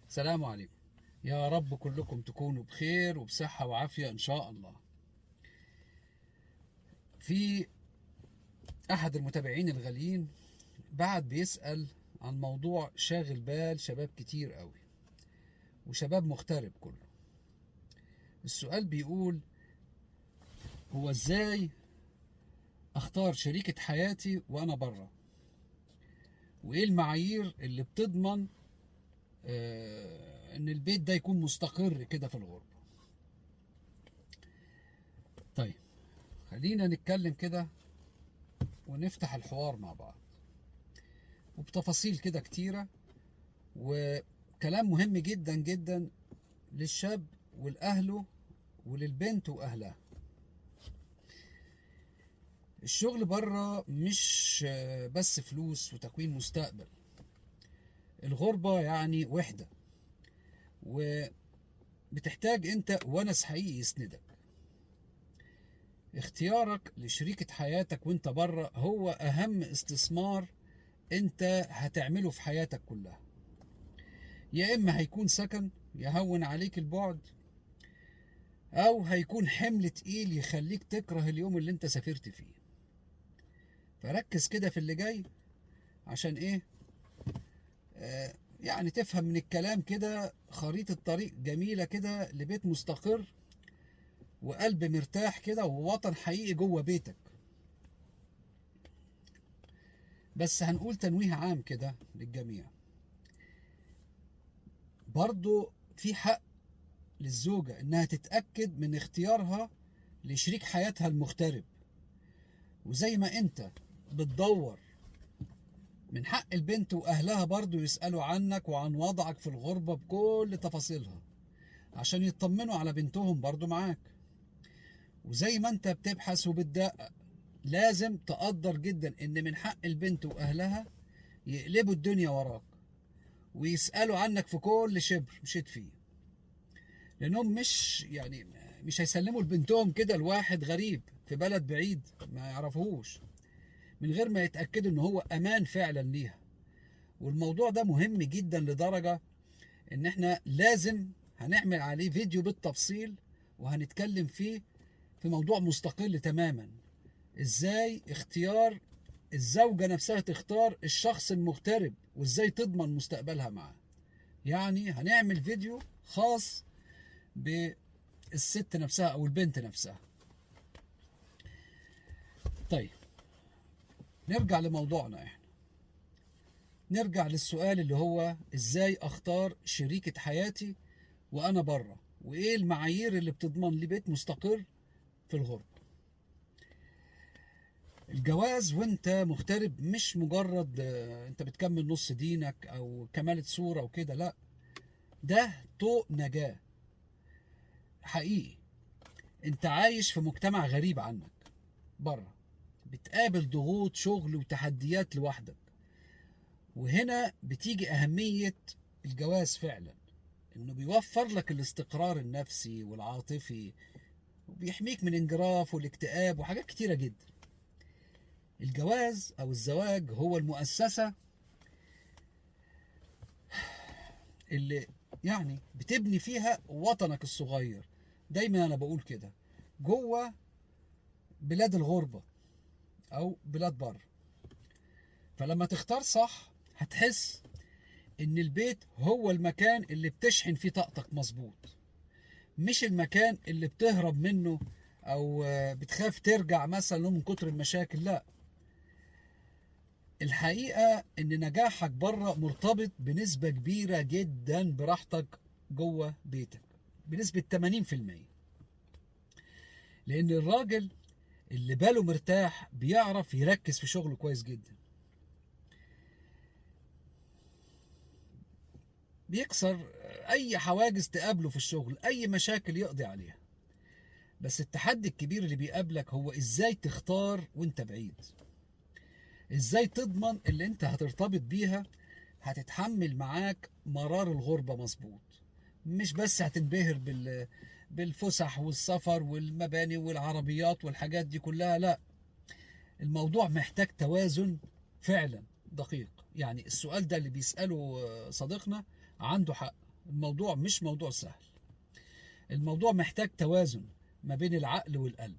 سلام عليكم. يا رب كلكم تكونوا بخير وبصحة وعافية إن شاء الله. في أحد المتابعين الغاليين بعد بيسأل عن موضوع شاغل بال شباب كتير قوي وشباب مغترب كله. السؤال بيقول: هو إزاي أختار شريكة حياتي وأنا بره؟ وإيه المعايير اللي بتضمن إن البيت ده يكون مستقر كده في الغربة؟ طيب، خلينا نتكلم كده ونفتح الحوار مع بعض وبتفاصيل كده كتيرة، وكلام مهم جدا جدا للشاب والأهله وللبنت وأهلها. الشغل بره مش بس فلوس وتكوين مستقبل. الغربة يعني وحدة، وبتحتاج انت ونس حقيقي يسندك. اختيارك لشريكة حياتك وانت بره هو أهم استثمار انت هتعمله في حياتك كلها. يا إما هيكون سكن يهون عليك البعد، او هيكون حمل تقيل يخليك تكره اليوم اللي انت سافرت فيه. فركز كده في اللي جاي عشان ايه؟ يعني تفهم من الكلام كده خريطة طريق جميلة كده لبيت مستقر وقلب مرتاح كده ووطن حقيقي جوه بيتك. بس هنقول تنويه عام كده للجميع. برضو في حق للزوجة انها تتأكد من اختيارها لشريك حياتها المغترب، وزي ما انت بتدور من حق البنت وأهلها برضو يسألوا عنك وعن وضعك في الغربة بكل تفاصيلها عشان يطمنوا على بنتهم برضو معاك. وزي ما انت بتبحث وبتدقق، لازم تقدر جدا ان من حق البنت وأهلها يقلبوا الدنيا وراك ويسألوا عنك في كل شبر مشيت فيه، لأنهم مش هيسلموا لبنتهم كده لواحد غريب في بلد بعيد ما يعرفوهوش من غير ما يتأكدوا ان هو أمان فعلا ليها. والموضوع ده مهم جدا لدرجة ان احنا لازم هنعمل عليه فيديو بالتفصيل وهنتكلم فيه في موضوع مستقل تماما. ازاي اختيار الزوجة نفسها تختار الشخص المغترب وازاي تضمن مستقبلها معاه. يعني هنعمل فيديو خاص بالست نفسها او البنت نفسها. طيب، نرجع لموضوعنا احنا. نرجع للسؤال اللي هو ازاي اختار شريكة حياتي وانا بره، وايه المعايير اللي بتضمن لي بيت مستقر في الغربة. الجواز وانت مغترب مش مجرد انت بتكمل نص دينك او كمالة صورة وكده، لا، ده طوق نجاة حقيقي. انت عايش في مجتمع غريب عنك بره، بتقابل ضغوط شغل وتحديات لوحدك. وهنا بتيجي أهمية الجواز فعلا، انه بيوفر لك الاستقرار النفسي والعاطفي وبيحميك من انجراف والاكتئاب وحاجات كتيرة جدا. الجواز او الزواج هو المؤسسة اللي بتبني فيها وطنك الصغير. دايما انا بقول كده، جوه بلاد الغربة او بلاد بره. فلما تختار صح هتحس ان البيت هو المكان اللي بتشحن فيه طاقتك مظبوط، مش المكان اللي بتهرب منه او بتخاف ترجع مثلا من كتر المشاكل. لا، الحقيقة ان نجاحك بره مرتبط بنسبة كبيرة جدا براحتك جوه بيتك، بنسبة 80%. لان الراجل اللي باله مرتاح بيعرف يركز في شغله كويس جدا، بيكسر اي حواجز تقابله في الشغل، اي مشاكل يقضي عليها. بس التحدي الكبير اللي بيقابلك هو ازاي تختار وانت بعيد، ازاي تضمن اللي انت هترتبط بيها هتتحمل معاك مرار الغربة مظبوط. مش بس هتنبهر بالفسح والسفر والمباني والعربيات والحاجات دي كلها، لا، الموضوع محتاج توازن فعلا دقيق. يعني السؤال ده اللي بيسأله صديقنا عنده حق. الموضوع مش موضوع سهل. الموضوع محتاج توازن ما بين العقل والقلب،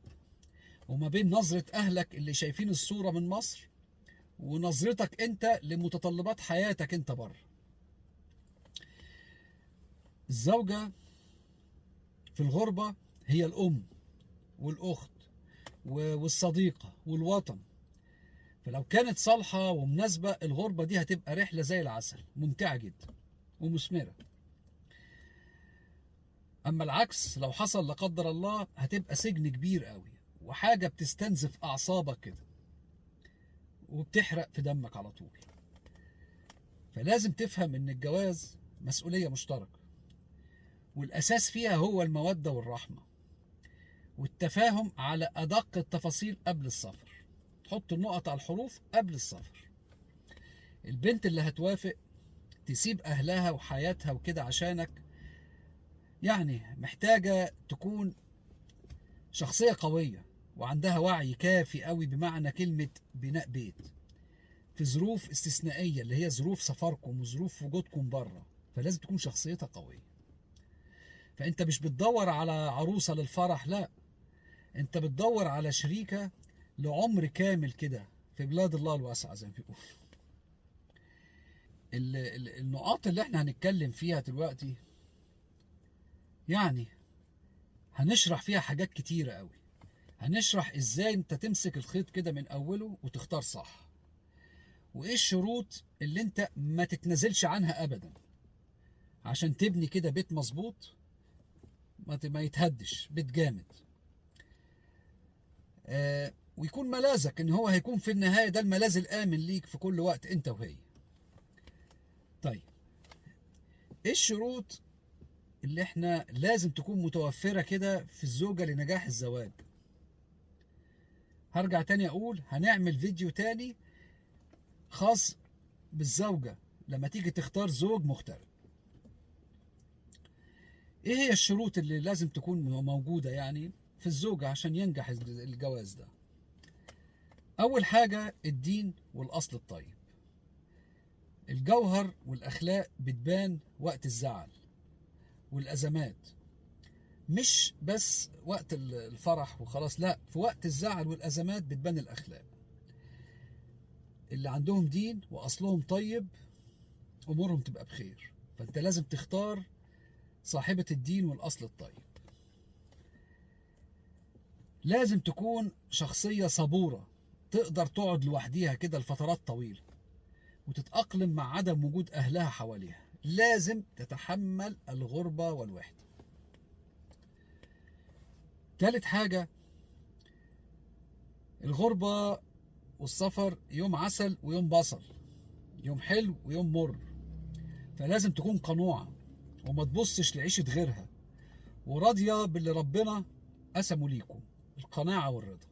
وما بين نظرة أهلك اللي شايفين الصورة من مصر ونظرتك أنت لمتطلبات حياتك أنت بره. الزوجة في الغربة هي الأم والأخت والصديقة والوطن، فلو كانت صالحة ومناسبة الغربة دي هتبقى رحلة زي العسل، ممتعة جدا ومثمرة. أما العكس لو حصل لا قدر الله هتبقى سجن كبير قوي، وحاجة بتستنزف أعصابك كده وبتحرق في دمك على طول. فلازم تفهم إن الجواز مسؤولية مشتركة، والأساس فيها هو المودة والرحمة والتفاهم على أدق التفاصيل قبل السفر. تحط النقط على الحروف قبل السفر. البنت اللي هتوافق تسيب أهلها وحياتها وكده عشانك، يعني محتاجة تكون شخصية قوية وعندها وعي كافي قوي بمعنى كلمة بناء بيت في ظروف استثنائية اللي هي ظروف سفركم وظروف وجودكم بره. فلازم تكون شخصيتها قوية. فأنت مش بتدور على عروسة للفرح، لا، أنت بتدور على شريكة لعمر كامل كده في بلاد الله الواسعة زي ما بيقولوا. النقاط اللي احنا هنتكلم فيها دلوقتي يعني هنشرح فيها حاجات كتيرة قوي. هنشرح ازاي انت تمسك الخيط كده من اوله وتختار صح، وايه الشروط اللي انت ما تتنازلش عنها ابدا عشان تبني كده بيت مظبوط ما يتهدش، بيت جامد. ويكون ملاذك ان هو هيكون في النهاية ده الملاذ الامن ليك في كل وقت انت وهي. طيب ايه الشروط اللي احنا لازم تكون متوفرة كده في الزوجة لنجاح الزواج؟ هرجع تاني اقول هنعمل فيديو تاني خاص بالزوجة لما تيجي تختار زوج مغترب. ايه هي الشروط اللي لازم تكون موجودة يعني في الزوجة عشان ينجح الجواز ده؟ اول حاجة الدين والاصل الطيب. الجوهر والاخلاق بتبان وقت الزعل والازمات، مش بس وقت الفرح وخلاص، لا، في وقت الزعل والازمات بتبان الاخلاق. اللي عندهم دين واصلهم طيب امورهم تبقى بخير. فانت لازم تختار صاحبة الدين والاصل الطيب. لازم تكون شخصية صبورة تقدر تقعد لوحديها كده لفترات طويلة وتتأقلم مع عدم وجود أهلها حواليها. لازم تتحمل الغربة والوحدة. ثالث حاجة، الغربة والسفر يوم عسل ويوم بصل، يوم حلو ويوم مر. فلازم تكون قنوعة وما تبصش لعيشة غيرها، وراضية باللي ربنا قسمه ليكم، القناعة والرضا.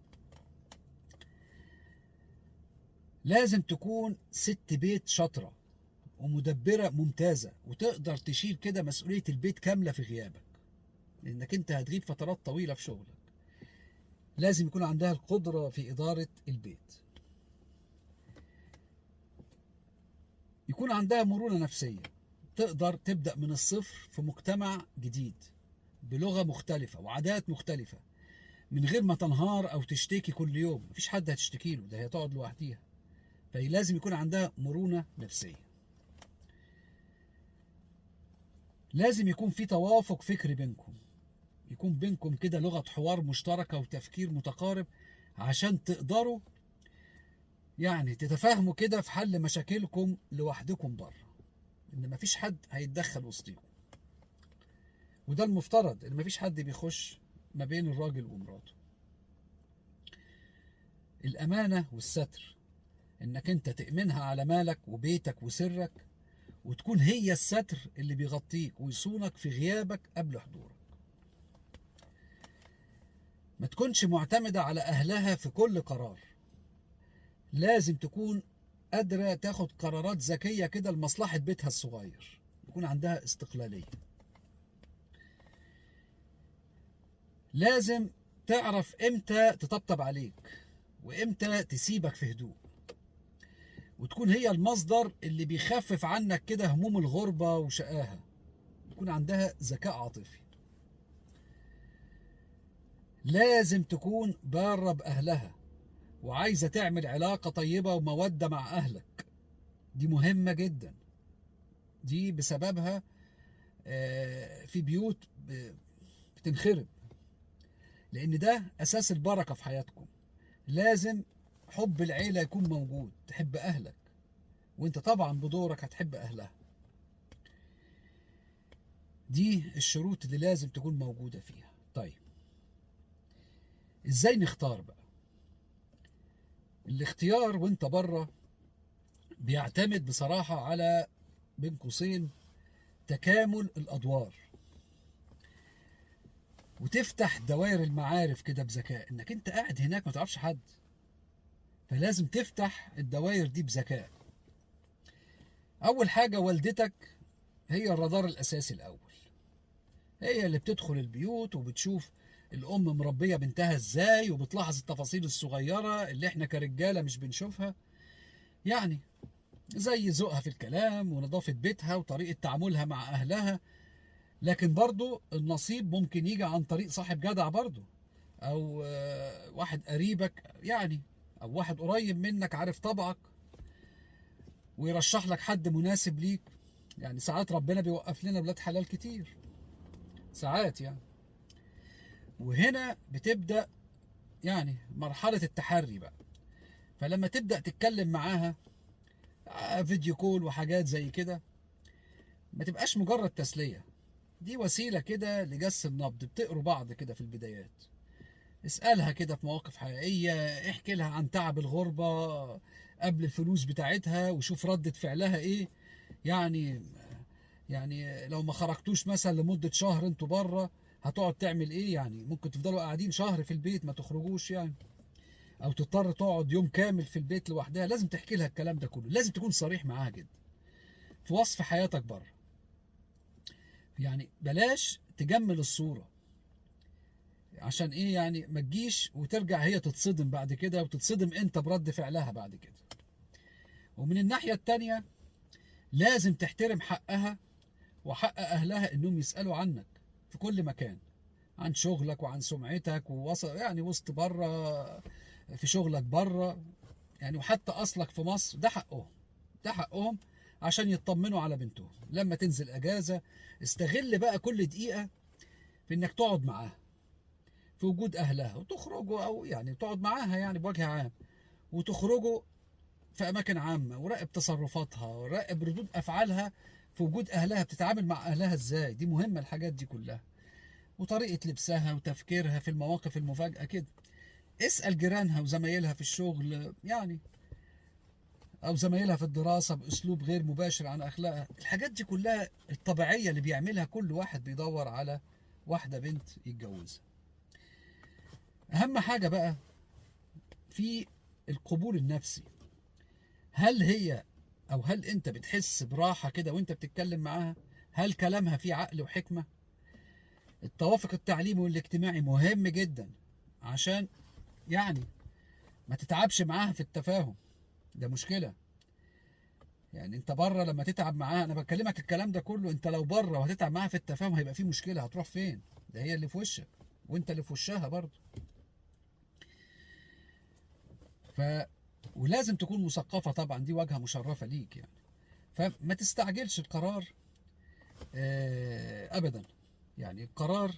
لازم تكون ست بيت شاطرة ومدبرة ممتازة وتقدر تشيل كده مسؤولية البيت كاملة في غيابك، لأنك أنت هتغيب فترات طويلة في شغلك. لازم يكون عندها القدرة في إدارة البيت. يكون عندها مرونة نفسية، تقدر تبدأ من الصفر في مجتمع جديد بلغة مختلفة وعادات مختلفة من غير ما تنهار أو تشتكي كل يوم. مفيش حد هتشتكي له، ده هي تقعد لوحديها. فلازم يكون عندها مرونة نفسية. لازم يكون في توافق فكري بينكم، يكون بينكم كده لغة حوار مشتركة وتفكير متقارب عشان تقدروا يعني تتفاهموا كده في حل مشاكلكم لوحدكم بره، ان مفيش حد هيتدخل وسطيكم. وده المفترض ان مفيش حد بيخش ما بين الراجل ومراته. الامانة والستر، انك انت تأمنها على مالك وبيتك وسرك، وتكون هي الستر اللي بيغطيك ويصونك في غيابك قبل حضورك. ما تكونش معتمدة على أهلها في كل قرار. لازم تكون قادرة تاخد قرارات ذكية كده لمصلحة بيتها الصغير، يكون عندها استقلالية. لازم تعرف امتى تطبطب عليك وامتى تسيبك في هدوء، وتكون هي المصدر اللي بيخفف عنك كده هموم الغربة وشقاها. تكون عندها ذكاء عاطفي. لازم تكون بارة بأهلها وعايزة تعمل علاقة طيبة ومودة مع أهلك. دي مهمة جدا. دي بسببها في بيوت بتنخرب، لأن ده أساس البركة في حياتكم. لازم حب العيلة يكون موجود، تحب أهلك، وانت طبعا بدورك هتحب أهلها. دي الشروط اللي لازم تكون موجودة فيها. طيب ازاي نختار بقى؟ الاختيار وانت بره بيعتمد بصراحة على بين قوسين تكامل الأدوار، وتفتح دوائر المعارف كده بذكاء. انك انت قاعد هناك ما تعرفش حد، فلازم تفتح الدوائر دي بذكاء. اول حاجة والدتك هي الرادار الاساسي الاول. هي اللي بتدخل البيوت وبتشوف الام مربية بنتها ازاي، وبتلاحظ التفاصيل الصغيرة اللي احنا كرجالة مش بنشوفها، يعني زي ذوقها في الكلام ونظافة بيتها وطريقة تعاملها مع اهلها. لكن برضو النصيب ممكن يجي عن طريق صاحب جدع برضو، او واحد قريبك يعني، او واحد قريب منك عارف طبعك ويرشح لك حد مناسب ليك. يعني ساعات ربنا بيوقف لنا ولاد حلال كتير ساعات يعني. وهنا بتبدأ يعني مرحلة التحري بقى. فلما تبدأ تتكلم معاها فيديو كول وحاجات زي كده، ما تبقاش مجرد تسلية. دي وسيلة كده لجس النبض، بتقروا بعض كده في البدايات. اسألها كده في مواقف حقيقية، احكي لها عن تعب الغربة قبل الفلوس بتاعتها وشوف ردة فعلها ايه. يعني لو ما خرجتوش مثلا لمدة شهر انتوا بره، هتقعد تعمل ايه؟ يعني ممكن تفضلوا قاعدين شهر في البيت ما تخرجوش يعني، او تضطر تقعد يوم كامل في البيت لوحدها. لازم تحكي لها الكلام ده كله، لازم تكون صريح معاها جدا في وصف حياتك بره. يعني بلاش تجمل الصورة، عشان ايه؟ يعني ما تجيش وترجع هي تتصدم بعد كده، وتتصدم انت برد فعلها بعد كده. ومن الناحية التانية لازم تحترم حقها وحق اهلها انهم يسألوا عنك في كل مكان، عن شغلك وعن سمعتك ووصل يعني وسط بره، في شغلك بره يعني، وحتى اصلك في مصر. ده حقهم، ده حقهم عشان يطمنوا على بنتهم. لما تنزل اجازة استغل بقى كل دقيقة في انك تقعد معاها في وجود اهلها، وتخرجوا او يعني تقعد معاها يعني بوجه عام، وتخرجوا في اماكن عامه، وراقب تصرفاتها وراقب ردود افعالها في وجود اهلها، بتتعامل مع اهلها ازاي. دي مهمه الحاجات دي كلها، وطريقه لبسها وتفكيرها في المواقف المفاجئه كده. اسال جيرانها وزمايلها في الشغل يعني، او زمايلها في الدراسه باسلوب غير مباشر عن اخلاقها. الحاجات دي كلها الطبيعيه اللي بيعملها كل واحد بيدور على واحده بنت يتجوزها. اهم حاجه بقى في القبول النفسي. هل هي او هل انت بتحس براحة كده وانت بتتكلم معاها؟ هل كلامها فيه عقل وحكمة؟ التوافق التعليمي والاجتماعي مهم جدا، عشان يعني ما تتعبش معاها في التفاهم. ده مشكلة. يعني انت بره لما تتعب معاها، انا بكلمك الكلام ده كله انت لو بره وهتتعب معاها في التفاهم هيبقى في مشكلة. هتروح فين؟ ده هي اللي في وشك وانت اللي في وشها برضه. ف ولازم تكون مثقفة طبعا، دي واجهة مشرفة ليك يعني. فما تستعجلش القرار ابدا. يعني القرار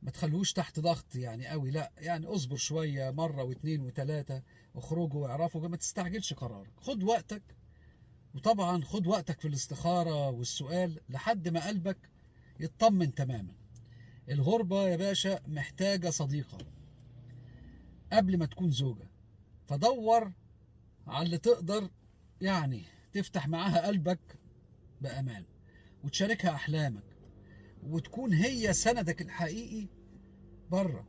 ما تخلوش تحت ضغط يعني قوي، لا يعني اصبر شوية، مرة واثنين وثلاثة، اخرجوا واعرفوا. ما تستعجلش قرارك، خد وقتك. وطبعا خد وقتك في الاستخارة والسؤال لحد ما قلبك يطمن تماما. الغربة يا باشا محتاجة صديقة قبل ما تكون زوجة. فدور على اللي تقدر يعني تفتح معاها قلبك بأمان، وتشاركها أحلامك، وتكون هي سندك الحقيقي بره،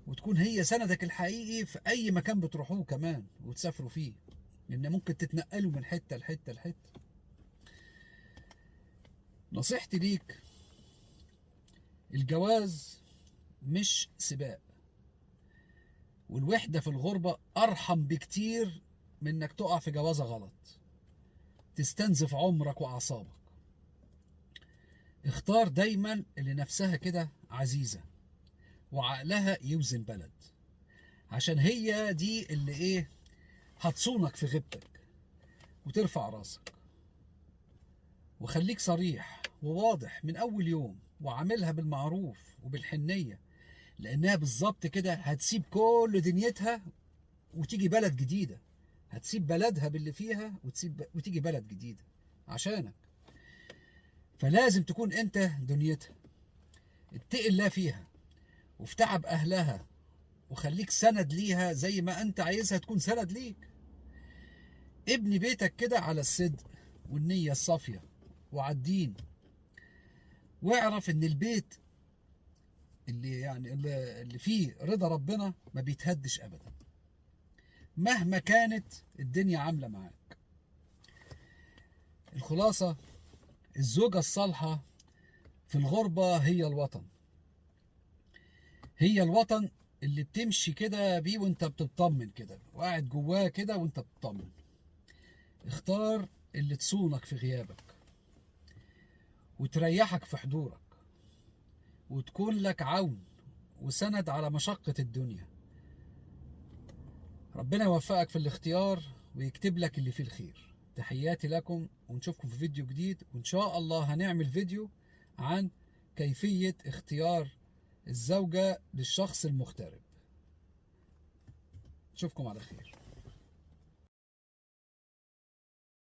وتكون هي سندك الحقيقي في أي مكان بتروحوه كمان وتسافروا فيه، لأن ممكن تتنقلوا من حتة لحتة لحتة. نصيحتي ليك، الجواز مش سباق، والوحدة في الغربة أرحم بكتير من إنك تقع في جوازة غلط تستنزف عمرك وأعصابك. اختار دايما اللي نفسها كده عزيزة وعقلها يوزن بلد، عشان هي دي اللي ايه هتصونك في غيبتك وترفع راسك. وخليك صريح وواضح من اول يوم، وعاملها بالمعروف وبالحنية، لانها بالظبط كده هتسيب كل دنيتها وتيجي بلد جديدة. هتسيب بلدها باللي فيها وتيجي بلد جديدة عشانك. فلازم تكون انت دنيتها، اتقي الله فيها وفي تعب اهلها، وخليك سند ليها زي ما انت عايزها تكون سند ليك. ابني بيتك كده على الصدق والنية الصافية وعلى الدين، واعرف ان البيت اللي فيه رضا ربنا ما بيتهدش ابدا مهما كانت الدنيا عاملة معاك. الخلاصة، الزوجة الصالحة في الغربة هي الوطن. هي الوطن اللي بتمشي كده بيه وانت بتطمن كده، وقاعد جواه كده وانت بتطمن. اختار اللي تصونك في غيابك وتريحك في حضورك، وتكون لك عون وسند على مشقة الدنيا. ربنا يوفقك في الاختيار ويكتب لك اللي فيه الخير. تحياتي لكم، ونشوفكم في فيديو جديد، وإن شاء الله هنعمل فيديو عن كيفية اختيار الزوجة للشخص المغترب. نشوفكم على خير.